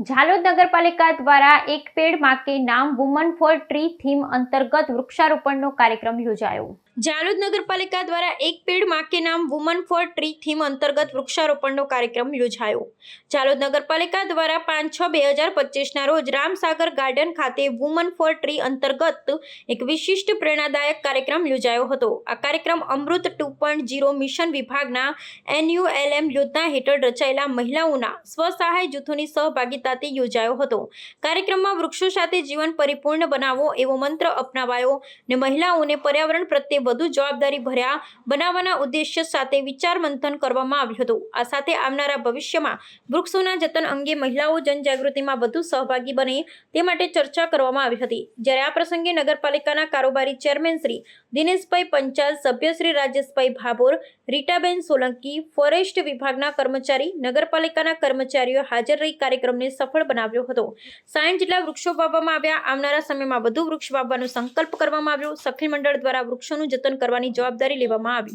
झालोद नगरपालिका द्वारा एक पेड़ मां के नाम वुमन फॉर ट्री थीम अंतर्गत वृक्षारोपण कार्यक्रम योजायो। झालोद नगरपालिका द्वारा एक पेड़ मां के नाम वुमन फॉर ट्री थीम अंतर्गत वृक्षारोपण कार्यक्रम योजायो। झालोद नगरपालिका द्वारा 5/6/2025 रोज रामसागर गार्डन खाते वुमन फॉर ट्री अंतर्गत एक विशिष्ट प्रेरणादायक कार्यक्रम योजायो हतो। आ कार्यक्रम अमृत 2.0 मिशन विभागना NULM योजना हेठळ रचाયેલા મહિલાઓના સ્વસહાય જૂથોની સહભાગીતાથી યોજાયો હતો। કાર્યક્રમમાં વૃક્ષો સાથે જીવન પરિપૂર્ણ બનાવો એવો મંત્ર અપનાવાયો ને મહિલાઓને પર્યાવરણ પ્રત્યે વધુ જવાબદારી ભર્યા બનાવવાના ઉદ્દેશ્ય સાથે વિચાર મંથન કરવામાં આવ્યું હતું। આ સાથે આવનારા ભવિષ્યમાં વૃક્ષોના જતન અંગે મહિલાઓ જનજાગૃતિમાં વધુ સહભાગી બને તે માટે ચર્ચા કરવામાં આવી હતી। જ્યારે આ પ્રસંગે નગરપાલિકાના કારોબારી ચેરમેન શ્રી દિનેશભાઈ પંચાલ, સભ્ય શ્રી રાજેશભાઈ ભાભોર, રીટાબેન સોલંકી, ફોરેસ્ટ વિભાગના કર્મચારી, નગરપાલિકાના કર્મચારીઓ હાજર રહી કાર્યક્રમને સફળ બનાવ્યો હતો। 60 જેટલા વૃક્ષો વાવવામાં આવ્યા। આવનારા સમયમાં વધુ વૃક્ષ વાવવાનો સંકલ્પ કરવામાં આવ્યો। સખી મંડળ દ્વારા વૃક્ષોનું જતન કરવાની જવાબદારી લેવામાં આવી।